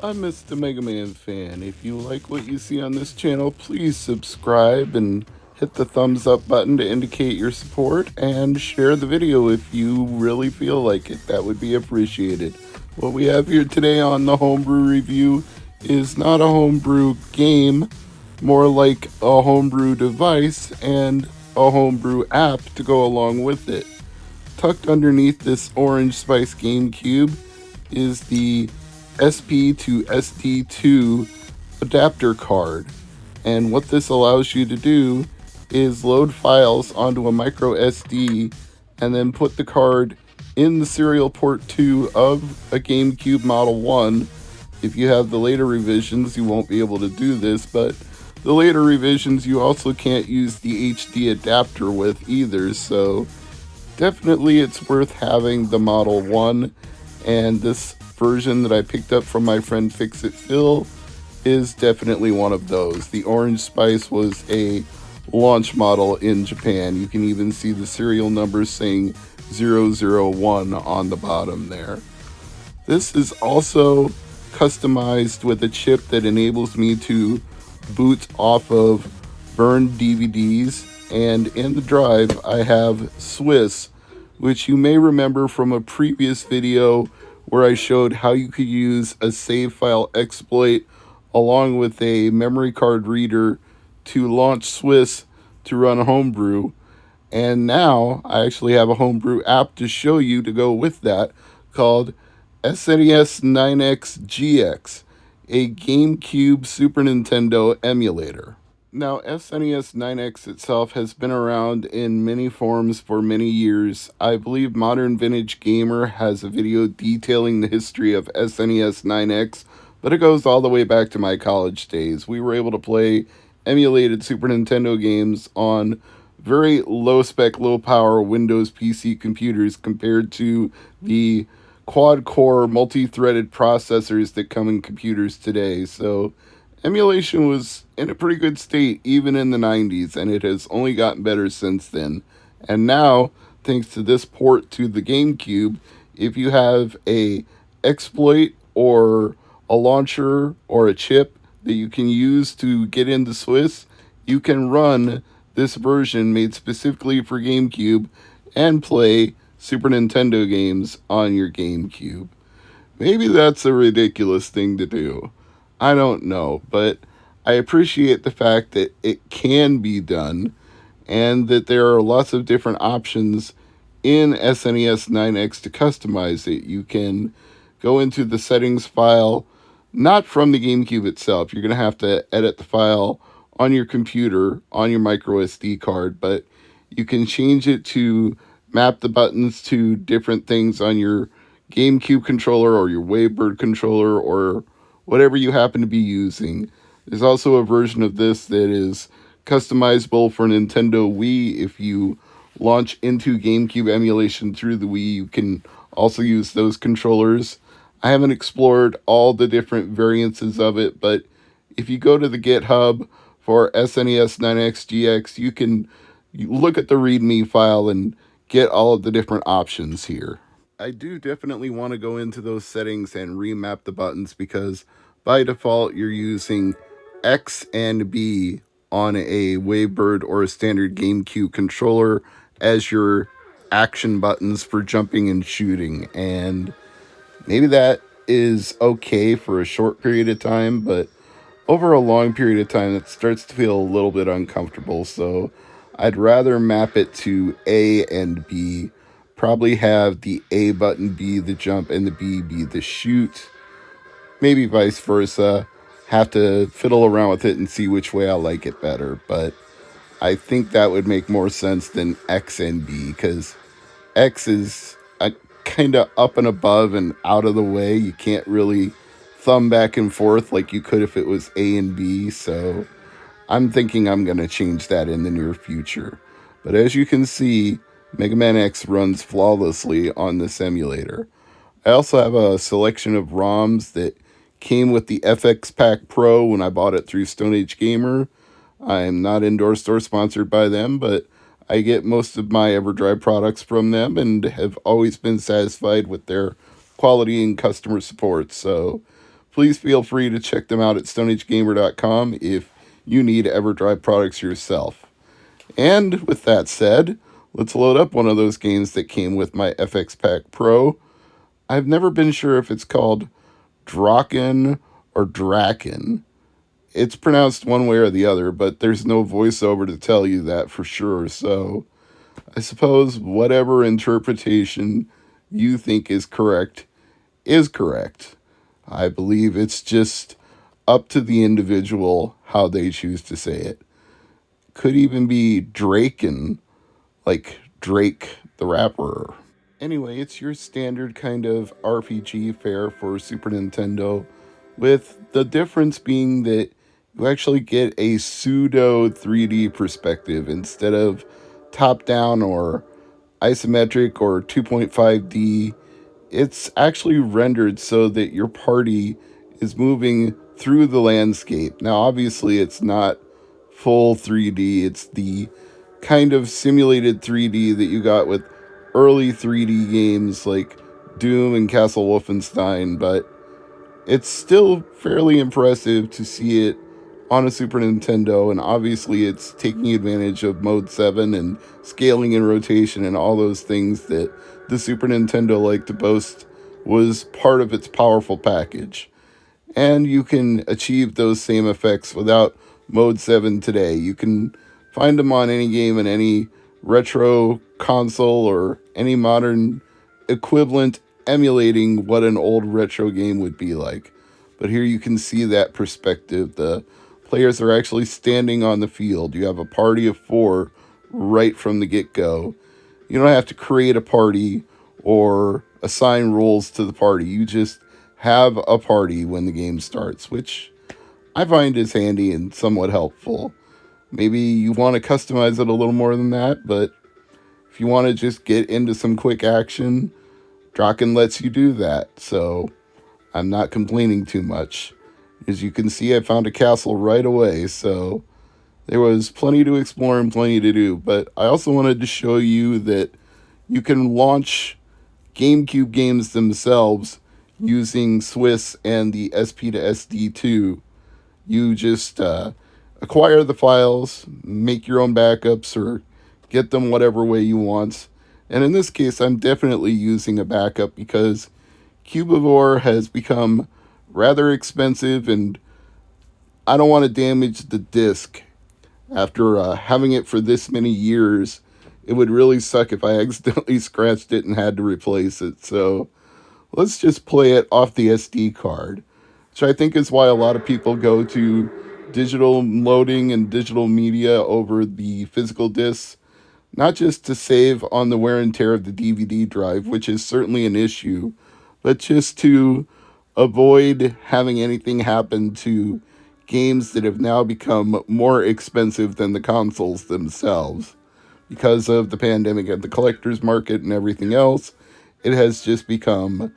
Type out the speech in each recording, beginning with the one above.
I'm Mr. MegaManFan. If you like what you see on this channel, please subscribe and hit the thumbs up button to indicate your support, and share the video if you really feel like it. That would be appreciated. What we have here today on the Homebrew review is not a homebrew game, more like a homebrew device and a homebrew app to go along with it. Tucked underneath this orange spice Gamecube is the SP to SD2 adapter card, and what this allows you to do is load files onto a micro SD and then put the card in the serial port 2 of a Gamecube Model 1. If you have the later revisions, you won't be able to do this, but the later revisions you also can't use the HD adapter with either, so definitely it's worth having the Model 1, and this version that I picked up from my friend Fix It Phil is definitely one of those. The Orange Spice was a launch model in Japan. You can even see the serial numbers saying 001 on the bottom there. This is also customized with a chip that enables me to boot off of burned DVDs, and in the drive I have Swiss, which you may remember from a previous video where I showed how you could use a save file exploit along with a memory card reader to launch Swiss to run Homebrew. And now I actually have a Homebrew app to show you to go with that, called SNES9XGX, a GameCube Super Nintendo emulator. Now, SNES9X itself has been around in many forms for many years. I believe Modern Vintage Gamer has a video detailing the history of SNES9X, but it goes all the way back to my college days. We were able to play emulated Super Nintendo games on very low-spec, low-power Windows PC computers compared to the quad-core, multi-threaded processors that come in computers today. So emulation was in a pretty good state even in the 90s, and it has only gotten better since then. And now, thanks to this port to the GameCube, if you have a exploit or a launcher or a chip that you can use to get into Swiss, you can run this version made specifically for GameCube and play Super Nintendo games on your GameCube. Maybe that's a ridiculous thing to do. I don't know, but I appreciate the fact that it can be done and that there are lots of different options in SNES9X to customize it. You can go into the settings file, not from the GameCube itself. You're going to have to edit the file on your computer, on your micro SD card, but you can change it to map the buttons to different things on your GameCube controller or your Wavebird controller or whatever you happen to be using. There's also a version of this that is customizable for Nintendo Wii. If you launch into GameCube emulation through the Wii, you can also use those controllers. I haven't explored all the different variances of it, but if you go to the GitHub for SNES9XGX, you can look at the README file and get all of the different options here. I do definitely want to go into those settings and remap the buttons, because by default you're using X and B on a Wavebird or a standard GameCube controller as your action buttons for jumping and shooting, and maybe that is okay for a short period of time, but over a long period of time it starts to feel a little bit uncomfortable, so I'd rather map it to A and B. Probably have the A button be the jump and the B be the shoot. Maybe vice versa. Have to fiddle around with it and see which way I like it better. But I think that would make more sense than X and B, because X is kind of up and above and out of the way. You can't really thumb back and forth like you could if it was A and B. So I'm thinking I'm going to change that in the near future. But as you can see, Mega Man X runs flawlessly on this emulator. I also have a selection of ROMs that came with the FX Pack Pro when I bought it through Stone Age Gamer. I'm not endorsed or sponsored by them, but I get most of my EverDrive products from them and have always been satisfied with their quality and customer support. So please feel free to check them out at stoneagegamer.com if you need EverDrive products yourself. And with that said, let's load up one of those games that came with my FX Pack Pro. I've never been sure if it's called Drakken or Drakken. It's pronounced one way or the other, but there's no voiceover to tell you that for sure. So I suppose whatever interpretation you think is correct is correct. I believe it's just up to the individual how they choose to say it. Could even be Drakken, like Drake the rapper. Anyway, it's your standard kind of RPG fare for Super Nintendo, with the difference being that you actually get a pseudo 3D perspective instead of top down or isometric or 2.5D. It's actually rendered so that your party is moving through the landscape. Now, obviously, it's not full 3D. It's the kind of simulated 3D that you got with early 3D games like Doom and Castle Wolfenstein, but it's still fairly impressive to see it on a Super Nintendo, and obviously it's taking advantage of Mode 7 and scaling and rotation and all those things that the Super Nintendo liked to boast was part of its powerful package. And you can achieve those same effects without Mode 7 today. You can find them on any game in any retro console or any modern equivalent emulating what an old retro game would be like. But here you can see that perspective. The players are actually standing on the field. You have a party of 4 right from the get-go. You don't have to create a party or assign rules to the party. You just have a party when the game starts, which I find is handy and somewhat helpful. Maybe you want to customize it a little more than that, but if you want to just get into some quick action, Drakken lets you do that, so I'm not complaining too much. As you can see, I found a castle right away, so there was plenty to explore and plenty to do. But I also wanted to show you that you can launch Gamecube games themselves using Swiss and the SP to SD2. You just acquire the files, make your own backups, or get them whatever way you want. And in this case, I'm definitely using a backup because Cubivore has become rather expensive, and I don't want to damage the disc. After having it for this many years, it would really suck if I accidentally scratched it and had to replace it. So let's just play it off the SD card, which I think is why a lot of people go to digital loading and digital media over the physical discs, not just to save on the wear and tear of the DVD drive, which is certainly an issue, but just to avoid having anything happen to games that have now become more expensive than the consoles themselves. Because of the pandemic and the collector's market and everything else, it has just become,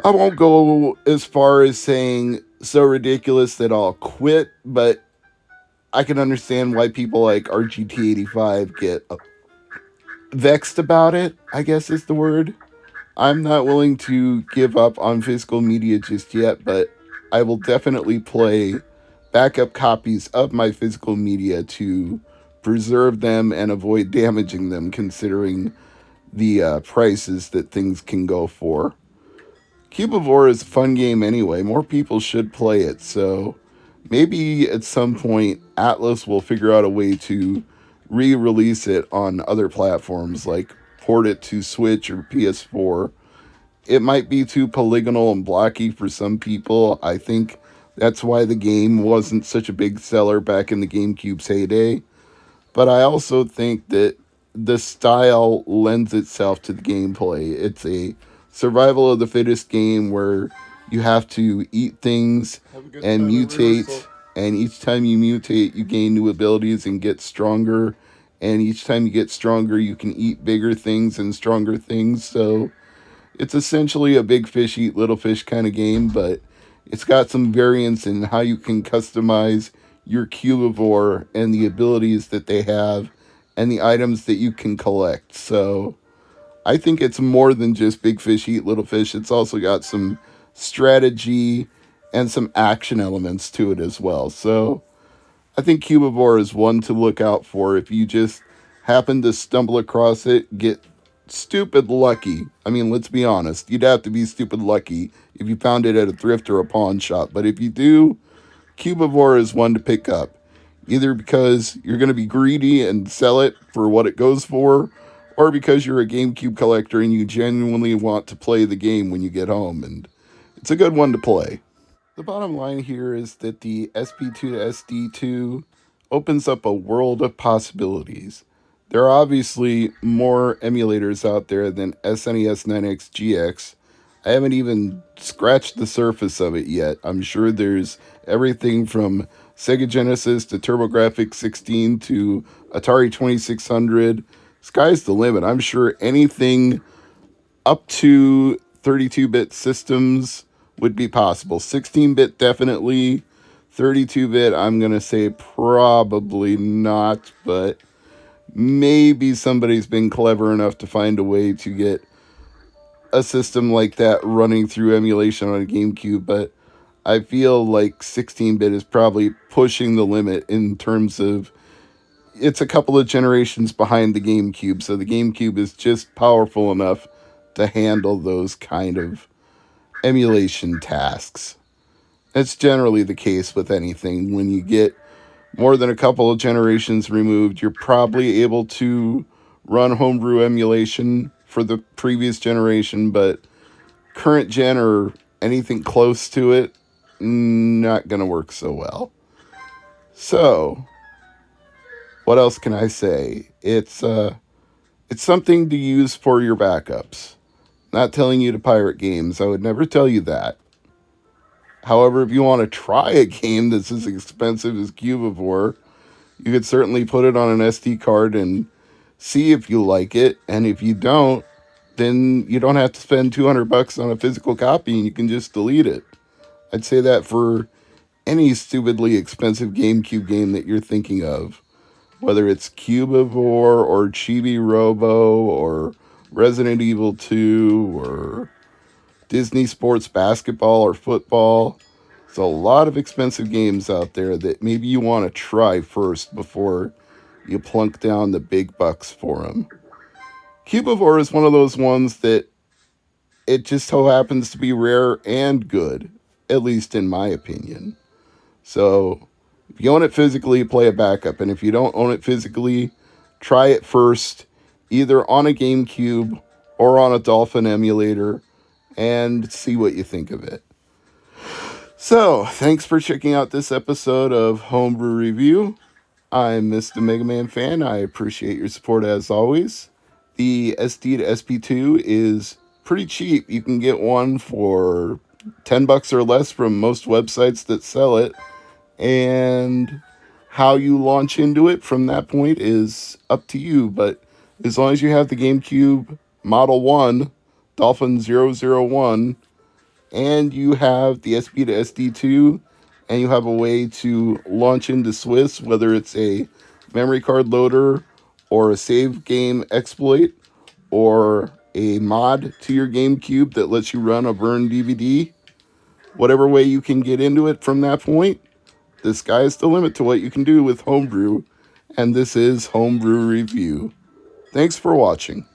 I won't go as far as saying so ridiculous that I'll quit, but I can understand why people like RGT85 get vexed about it, I guess is the word. I'm not willing to give up on physical media just yet, but I will definitely play backup copies of my physical media to preserve them and avoid damaging them, considering the prices that things can go for. Cubivore is a fun game anyway. More people should play it, so maybe at some point Atlas will figure out a way to re-release it on other platforms, like port it to Switch or PS4. It might be too polygonal and blocky for some people. I think that's why the game wasn't such a big seller back in the GameCube's heyday. But I also think that the style lends itself to the gameplay. It's a survival of the fittest game where you have to eat things and mutate, and each time you mutate, you gain new abilities and get stronger. And each time you get stronger, you can eat bigger things and stronger things. So it's essentially a big fish eat little fish kind of game, but it's got some variance in how you can customize your Cubivore and the abilities that they have and the items that you can collect. So I think it's more than just big fish eat little fish. It's also got some strategy, and some action elements to it as well. So I think Cubivore is one to look out for if you just happen to stumble across it, get stupid lucky. I mean, let's be honest. You'd have to be stupid lucky if you found it at a thrift or a pawn shop. But if you do, Cubivore is one to pick up. Either because you're going to be greedy and sell it for what it goes for, or because you're a GameCube collector and you genuinely want to play the game when you get home. And it's a good one to play. The bottom line here is that the SP2 to SD2 opens up a world of possibilities. There are obviously more emulators out there than SNES9XGX. I haven't even scratched the surface of it yet. I'm sure there's everything from Sega Genesis to TurboGrafx-16 to Atari 2600. Sky's the limit. I'm sure anything up to 32-bit systems would be possible. 16-bit definitely. 32-bit, I'm going to say probably not, but maybe somebody's been clever enough to find a way to get a system like that running through emulation on a GameCube, but I feel like 16-bit is probably pushing the limit in terms of it's a couple of generations behind the GameCube, so the GameCube is just powerful enough to handle those kind of emulation tasks. It's generally the case with anything. When you get more than a couple of generations removed, you're probably able to run homebrew emulation for the previous generation, but current gen or anything close to it, not going to work so well. So, what else can I say? It's something to use for your backups. Not telling you to pirate games. I would never tell you that. However, if you want to try a game that's as expensive as Cubivore, you could certainly put it on an SD card and see if you like it. And if you don't, then you don't have to spend $200 on a physical copy and you can just delete it. I'd say that for any stupidly expensive GameCube game that you're thinking of. Whether it's Cubivore or Chibi Robo or Resident Evil 2 or Disney Sports Basketball or Football. There's a lot of expensive games out there that maybe you want to try first before you plunk down the big bucks for them. Cubivore is one of those ones that it just so happens to be rare and good, at least in my opinion. So if you own it physically, play a backup. And if you don't own it physically, try it first, either on a GameCube or on a Dolphin emulator, and see what you think of it. So, thanks for checking out this episode of Homebrew Review. I'm Mr. MegaManFan. I appreciate your support as always. The SD2SP2 is pretty cheap. You can get one for $10 or less from most websites that sell it. And how you launch into it from that point is up to you. But as long as you have the GameCube Model 1, Dolphin 001, and you have the SP to SD2, and you have a way to launch into Swiss, whether it's a memory card loader or a save game exploit or a mod to your GameCube that lets you run a burned DVD, whatever way you can get into it from that point, the sky's the limit to what you can do with Homebrew, and this is Homebrew Review. Thanks for watching.